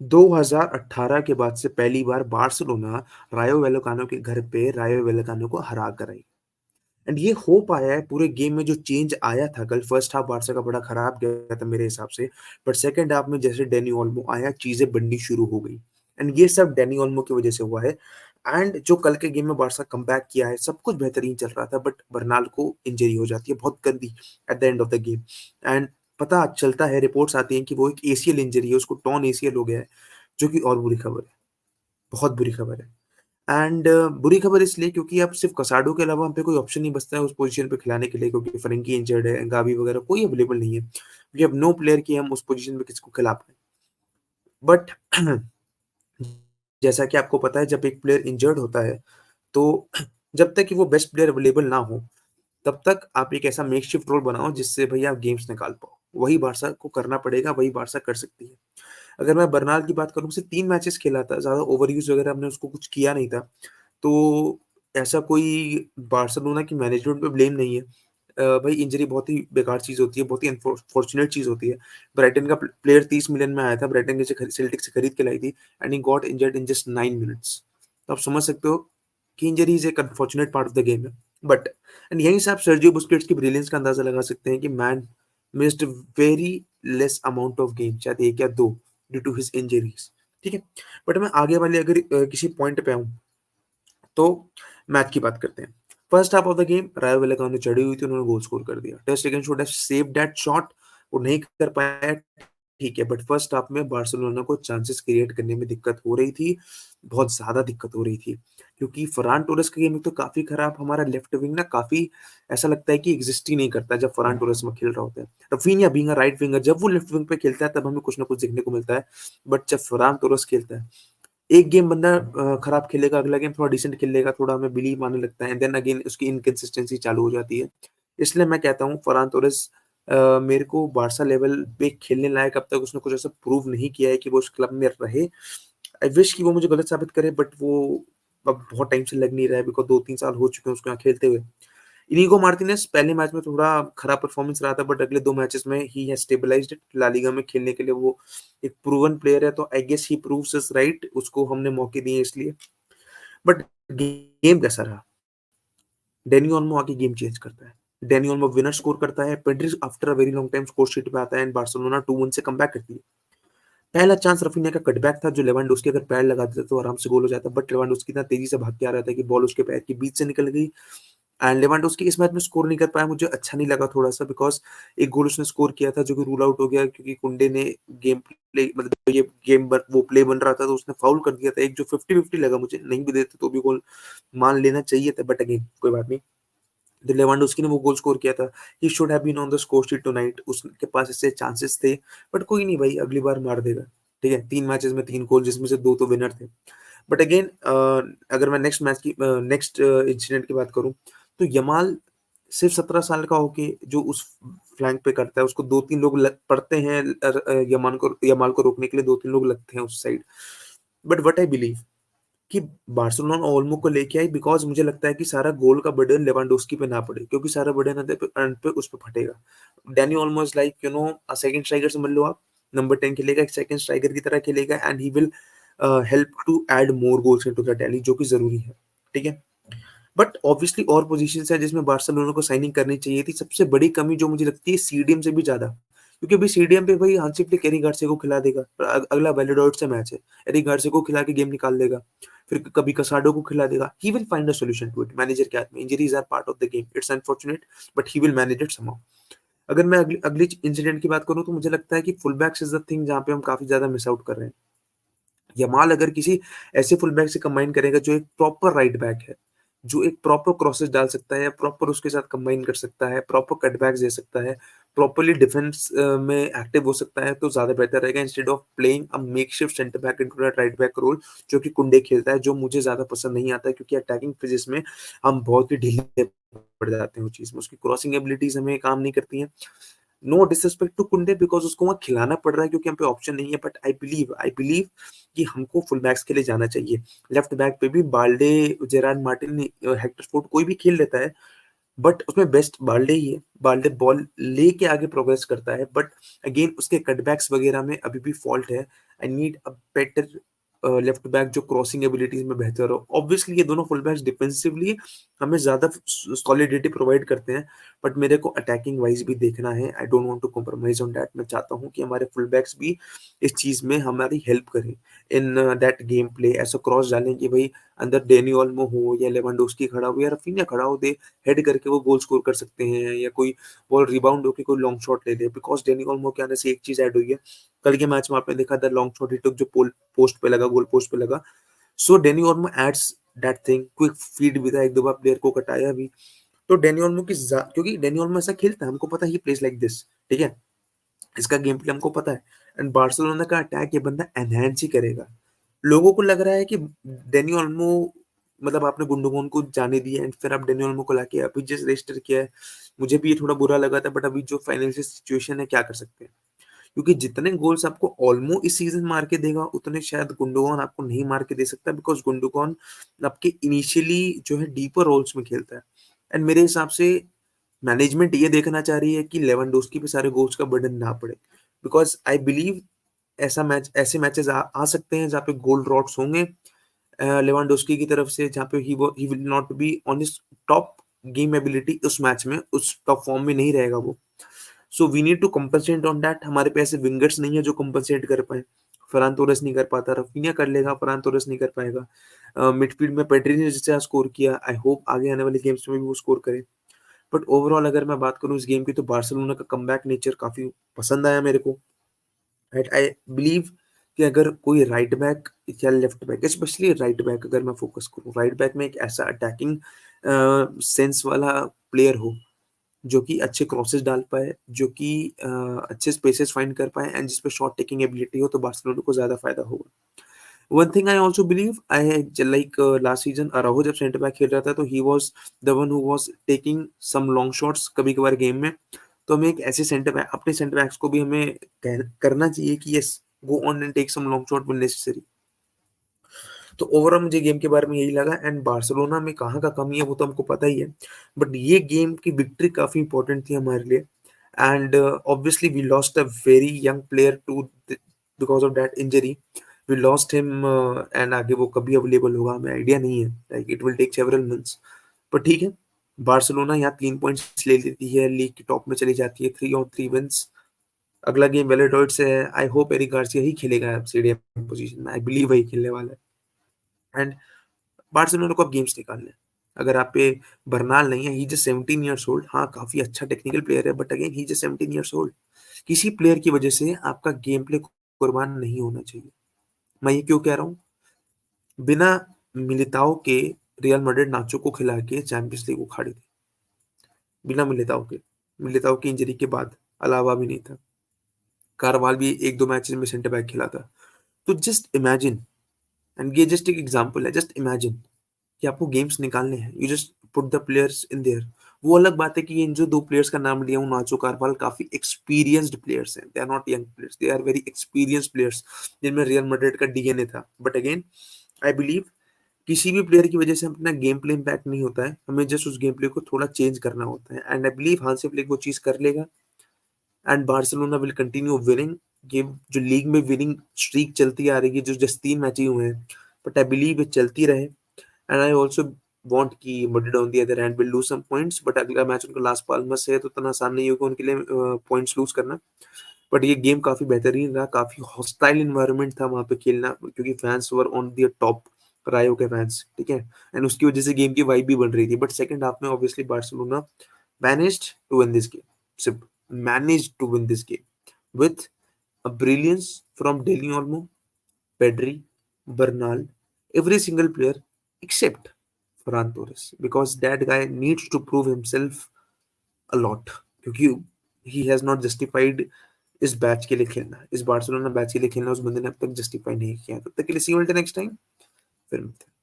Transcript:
2018 के बाद से पहली बार बार्सिलोना रायो वैलेकानो के घर पे रायो वैलेकानो को हरा कर आई। एंड ये हो पाया है पूरे गेम में जो चेंज आया था कल फर्स्ट हाफ बार्सा का बड़ा खराब गया था मेरे हिसाब से, बट सेकंड हाफ में जैसे डेनी ओल्मो आया चीज़ें बननी शुरू हो गई। एंड ये सब डेनी ओल्मो की वजह से हुआ है। एंड जो कल के गेम में बार्सा कमबैक किया है, सब कुछ बेहतरीन चल रहा था बट बर्नाल को इंजरी हो जाती है बहुत गंदी at the end of the game. And पता चलता है, रिपोर्ट्स आती हैं कि वो एक एसीएल इंजरी है, उसको टॉर्न एसीएल हो गया है, जो कि और बुरी खबर है, बहुत बुरी खबर है। एंड बुरी खबर इसलिए क्योंकि अब सिर्फ कसाडो के अलावा हम पे कोई ऑप्शन नहीं बचता है उस पोजीशन पे खिलाने के लिए, क्योंकि फ्रेंकी इंजर्ड है, गावी वगैरह कोई अवेलेबल नहीं है। वी हैव नो प्लेयर कि हम उस पोजीशन पे किसको खिला पाएँ। बट जैसा कि आपको पता है जब एक प्लेयर इंजर्ड होता है, तो जब तक कि वो बेस्ट प्लेयर अवेलेबल ना हो, तब तक आप एक ऐसा मेकशिफ्ट रोल बनाओ जिससे भई आप गेम्स निकाल पाओ। वही बार्सा को करना पड़ेगा, वही बार्सा कर सकती है। अगर मैं बर्नाल की बात करूँ, सिर्फ 3 मैचेस खेला था, ज़्यादा ओवरयूज़ वगैरह हमने उसको कुछ किया नहीं था। तो ऐसा कोई बार्सिलोना की मैनेजमेंट पे ब्लेम नहीं है। भाई इंजरी बहुत ही बेकार चीज़ होती है, बहुत ही फॉर्च्यूनेट चीज़ होती है। ब्राइटन का प्लेयर 30 मिलियन में आया था, ब्राइटन ने सेल्टिक से खरीद के लाई थी and he got injured in just 9 minutes. तो आप समझ सकते हो कि इंजरी इज़ एक unfortunate part of the game है। बट एंड यहीं से आप सर्जियो बुस्केट्स की ब्रिलियंस का अंदाज़ा लगा सकते हैं कि man missed very less amount of game, शायद 1 या 2 ड्यू टू हिज इंजरीज़। ठीक है? बट मैं आगे वाले अगर किसी पॉइंट पे आऊँ, तो मैच की बात करते हैं। First half of the game रायो वैलेकानो चढ़ी हुई थी, उन्होंने गोल स्कोर कर दिया। टर स्टेगन should have saved that shot, वो नहीं कर पाया, ठीक है, बट फर्स्ट हाफ में बार्सिलोना को चांसेस क्रिएट करने में दिक्कत हो रही थी, बहुत ज़्यादा दिक्कत हो रही थी। क्योंकि फर्रान टोरेस का गेम तो काफ़ी खराब, हमारा लेफ्ट विंग ना काफ़ी ऐसा लगता है कि एक्जिस्ट ही नहीं करता जब फर्रान टोरेस में खेल रहा होता है। Raphinha being a right winger, जब वो लेफ्ट विंग पे खेलता है तब हमें कुछ ना कुछ देखने को मिलता है, बट जब फर्रान टोरेस खेलता है, एक गेम बंदा खराब खेलेगा, अगला गेम थोड़ा डिसेंट खेलेगा, थोड़ा हमें बिलीव आने लगता है, एंड देन अगेन उसकी इनकंसिस्टेंसी चालू हो जाती है। इसलिए मैं कहता हूँ फरहान तोरेस मेरे को बार्सा लेवल पे खेलने लायक अब तक उसने कुछ ऐसा प्रूव नहीं किया है कि वो उस क्लब में रहे। आई विश कि वो मुझे गलत साबित करे, बट वो अब बहुत टाइम से लग नहीं रहा है, बिकॉज़ 2-3 साल हो चुके हैं उसको यहाँ खेलते हुए। इनिगो मार्टिनेज पहले मैच में थोड़ा खराब परफॉर्मेंस रहा था, बट अगले 2 मैचेस में he has stabilised it. La Liga में खेलने के लिए वो एक प्रूवन प्लेयर है, तो I guess he proves us right, उसको हमने मौके दिए इसलिए। बट गेम कैसा रहा? डैनी ओल्मो आके गेम चेंज करता है। डैनी ओल्मो विनर स्कोर करता है, Pedri after a very long time score sheet पे आता है एंड बार्सिलोना 2-1 से कमबैक करती है। पहला चांस राफिनिया का कटबैक था जो लेवेंडोस्की अगर पैर लगा देता तो आराम से गोल हो जाता, बट लेवेंडोस्की इतना तेजी से भाग के आ रहा था कि बॉल उसके पैर के बीच से निकल गई एंड लेवेंडोस्की इस मैच में स्कोर नहीं कर पाया। मुझे अच्छा नहीं लगा थोड़ा-सा, बिकॉज़ एक गोल उसने स्कोर किया था जो कि रूल आउट हो गया क्योंकि कुंडे ने गेम प्ले मतलब ये गेम बन वो प्ले बन रहा था तो उसने फाउल कर दिया था एक, जो 50-50 लगा मुझे, नहीं भी देते तो भी गोल मान लेना चाहिए था, बट अगेन कोई बात नहीं। जो लेवेंडोस्की ने वो गोल स्कोर किया था, he should have been on the score sheet tonight, उसके पास इससे चांसेस थे, बट कोई नहीं भाई, अगली बार मार देगा। ठीक है? 3 मैचेस में 3 गोल जिसमें से 2 तो विनर थे। बट अगेन अगर मैं नेक्स्ट इंसिडेंट की बात करूँ, तो यमाल सिर्फ 17 साल का होके जो उस फ्लैंक पे करता है, उसको 2-3 लोग लग पड़ते हैं, यमाल को रोकने के लिए 2-3 लोग लगते हैं उस side. But what I believe कि बार्सिलोना ओल्मो को लेके आई, बिकॉज़ मुझे लगता है कि सारा गोल का बर्डन लेवेंडोस्की पे ना पड़े, क्योंकि सारा बर्डन एंड पे उस पे फटेगा। Dani Olmo is like a second striker समझ लो आप, नंबर 10 खेलेगा, एक सेकंड स्ट्राइकर की तरह खेलेगा and he will help to add more goals into the tally, जो कि ज़रूरी है। ठीक है? बट ऑब्वियसली और पोजीशंस हैं जिसमें बार्सिलोना को साइनिंग करनी चाहिए थी। सबसे बड़ी कमी जो मुझे लगती है सीडीएम से भी ज़्यादा, क्योंकि अभी सीडीएम पे भाई हांसी फ्लिक एरिक गार्सिया को खिला देगा। अगला वैलिडोइड से मैच है, एरिक गार्सिया को खिला के गेम निकाल देगा। फिर कभी कसाडो को खिला देगा। He will find a solution to it, manager के हाथ में। Injuries are part of the game, it's unfortunate, but he will manage it somehow. अगर मैं अगली अगली इंसिडेंट की बात करूँ, तो मुझे लगता है कि full backs is the thing जहाँ पे हम काफी ज्यादा मिस आउट कर रहे हैं। यमाल अगर किसी ऐसे फुल बैक से कंबाइन करेगा जो एक प्रॉपर राइट बैक है, जो एक प्रॉपर क्रॉसेस डाल सकता है, प्रॉपर उसके साथ कंबाइन कर सकता है, प्रॉपर कटबैक्स दे सकता है, प्रॉपर्ली डिफेंस में एक्टिव हो सकता है, तो ज़्यादा बेहतर रहेगा, instead of playing a makeshift centre back into that right back role, जो कि कुंडे खेलता है, जो मुझे ज़्यादा पसंद नहीं आता है, क्योंकि अटैकिंग फिजिक्स में हम बहुत ही ढीले पड़ जाते हैं उस चीज़ में। उसकी क्रॉसिंग एबिलिटीज़ हमें काम नहीं करती हैं। नो डिसरिस्पेक्ट टू कुंडे, बिकॉज़ उसको वहाँ खिलाना पड़ रहा है क्योंकि हम पे ऑप्शन नहीं है, बट आई बिलीव कि हमको फुल बैक्स के लिए जाना चाहिए। लेफ्ट बैक पे भी Balde, Gerrard Martin, Hector Ford कोई भी खेल लेता है, बट उसमें बेस्ट बाल्डे ही है। बाल्डे बॉल लेके आगे प्रोग्रेस करता है, बट अगेन उसके कटबैक्स वगैरह में अभी भी फॉल्ट है। I need a better left back जो क्रॉसिंग एबिलिटीज में बेहतर हो। ऑब्वियसली ये दोनों फुल बैक्स डिफेंसिवली हमें ज्यादा सॉलिडिटी प्रोवाइड करते हैं, बट मेरे को अटैकिंग वाइज भी देखना है। I don't want to compromise on that. मैं चाहता हूँ कि हमारे फुल बैक्स भी इस चीज में हमारी हेल्प करें इन दैट गेम प्ले। ऐसा क्रॉस डालें कि भाई अंदर डेनी ऑल्मो हो या लेवेंडोस्की खड़ा हो या रफीनिया खड़ा हो, दे हेड करके वो गोल स्कोर कर सकते हैं, या कोई बॉल रिबाउंड होकर कोई लॉन्ग शॉट ले ले। बिकॉज डेनी ऑल्मो के आने से एक चीज ऐड हुई है, कल के मैच में आपने देखा था लॉन्ग शॉट ही टुक जो पोल पोस्ट पे लगा, गोल पोस्ट पे लगा। So Dani Olmo adds that thing, quick feed भी था, एक दो बार प्लेयर को कटाया भी। तो डेनी ऑल्मो की क्योंकि डेनी ऑल्मो ऐसा खेलता है, हमको पता है ही प्लेस लाइक दिस, ठीक है, इसका गेम प्ले हमको पता है। एंड बार्सिलोना का अटैक ये बंदा एनहांस ही करेगा। लोगों को लग रहा है कि डेनी ऑल्मो, मतलब आपने गुंडोगन को जाने दिया एंड फिर आप डेनी ऑल्मो को लाके अभी जिस रजिस्टर किया है, मुझे भी ये थोड़ा बुरा लगा था, बट अभी जो फाइनेंशियल सिचुएशन है क्या कर सकते हैं। क्योंकि जितने गोल्स आपको ऑल्मो इस सीजन मार के देगा उतने शायद गुंडोगन आपको नहीं मार के दे सकता, बिकॉज गुंडोगन आपके इनिशियली जो है डीपर रोल्स में खेलता है। एंड मेरे हिसाब से मैनेजमेंट ये देखना चाह रही है कि लेवेंडोस्की पे सारे गोल्स का बर्डन ना पड़े, बिकॉज आई बिलीव ऐसे मैचेस आ सकते हैं जहाँ पे गोल रॉट्स होंगे लेवेंडोस्की की तरफ से, जहाँ पे he will not be on his top game ability उस मैच में, उस टॉप फॉर्म में नहीं रहेगा वो। So we need to compensate on that. हमारे पे ऐसे विंगर्स नहीं है जो कंपनसेट कर पाए। फरान तोरेस नहीं कर पाता, रफीनिया कर लेगा, फरान तोरेस नहीं कर पाएगा। मिडफील्ड में पेड्री ने जैसे स्कोर किया, आई होप आगे आने वाले गेम्स में भी वो स्कोर करे। बट ओवरऑल अगर मैं बात करूं इस गेम की, तो बार्सिलोना का कमबैक नेचर काफी पसंद आया मेरे को। राइट, आई बिलीव कि अगर कोई राइट बैक या left back, specially right back अगर मैं फोकस करूं, राइट बैक में एक ऐसा अटैकिंग सेंस वाला प्लेयर हो जो कि अच्छे क्रॉसेस डाल पाए, जो कि अच्छे स्पेसेस फाइंड कर पाए एंड जिसपे शॉट टेकिंग एबिलिटी हो, तो बार्सिलोना को ज्यादा फायदा होगा। One thing I also believe, I like last season Araujo जब सेंटर बैक खेल रहा था, तो he was the one who was taking some long shots कभी कभार गेम में। तो हमें एक ऐसे सेंटर बैक, अपने सेंटर बैक्स को भी हमें करना चाहिए कि yes, go on and take some long shot when necessary. तो ओवरऑल मुझे गेम के बारे में यही लगा। एंड बार्सिलोना में कहाँ का कमी है वो तो हमको पता ही है, बट ये गेम की विक्ट्री काफी इंपॉर्टेंट थी हमारे लिए। And obviously we lost a very young player too because of that injury. We lost him and आगे वो कभी अवेलेबल होगा हमें आइडिया नहीं है, like it will take several months. पर ठीक है, बार्सिलोना यहाँ 3 पॉइंट्स ले लेती है, लीग के टॉप में चली जाती है, 3 on 3 विंस। अगला गेम वेलेडोइड से है, आई होप एरिक गार्सिया ही खेलेगा सीडीएम पोजीशन में, आई बिलीव वही खेलने वाला है। एंड बार्सिलोना को अब गेम्स निकालने हैं। अगर आप पे बर्नाल नहीं है, ही जस्ट 17 years old, हाँ काफी अच्छा टेक्निकल प्लेयर है, but again he just 17 years old। किसी प्लेयर की वजह से आपका गेम प्ले कुर्बान नहीं होना चाहिए। मैं ये क्यों कह रहा हूँ, बिना मिलिताओ के रियल मैड्रिड नाचो को खिला के चैंपियंस लीग उखाड़ी थी, बिना मिलिताओ के। मिलिताओ की इंजरी के बाद अलावा भी नहीं था, कारवाल भी एक दो मैचेस में सेंटर बैक खिला था। तो जस्ट इमेजिन, एंड ये जस्ट एक एग्जांपल है, जस्ट इमेजिन कि आपको गेम्स निकालने हैं, you just put the players in their. वो अलग बात है कि इन जो दो प्लेयर्स का नाम लिया हूँ, नाचो कारवाल, काफी एक्सपीरियंस्ड प्लेयर्स हैं, they are not young players, they are very experienced players जिनमें रियल मैड्रिड का डीएनए था। बट अगेन आई बिलीव किसी भी प्लेयर की वजह से अपना गेम प्ले इम्पैक्ट नहीं होता है, हमें जस्ट उस गेम प्ले को थोड़ा चेंज करना होता है। And I believe Hansi Flick वो चीज कर लेगा and Barcelona will continue winning game. जो लीग में विनिंग स्ट्रीक चलती आ रही है, जो जस्ट 3 मैच ही हुए हैं, बट आई बिलीव ये चलती रहे। एंड आई ऑल्सो वांट कि Madrid on the other hand will lose some points, but अगला मैच उनका लास्ट पाल्मस से है, तो इतना आसान नहीं होगा उनके लिए पॉइंट्स लूज करना। बट ये गेम काफी बेहतरीन रहा, काफी हॉस्टाइल इन्वायरमेंट था वहां पे खेलना, क्योंकि fans were on the top, रायो के फैंस, ठीक है। एंड उसकी वजह से गेम की वाइब भी बन रही थी। बट सेकंड हाफ में obviously Barcelona managed to win this game, सिर्फ managed to win this game with a brilliance from Deli Olmo, Pedri, Bernal, every single player except Ferran Torres, because that guy needs to prove himself a lot, क्योंकि he has not justified इस batch के लिए खेलना, इस Barcelona batch के लिए खेलना उस बंदे ने अब तक जस्टिफाई नहीं किया। तब तक के लिए सी यू नेक्स्ट टाइम, फिर मिलते हैं।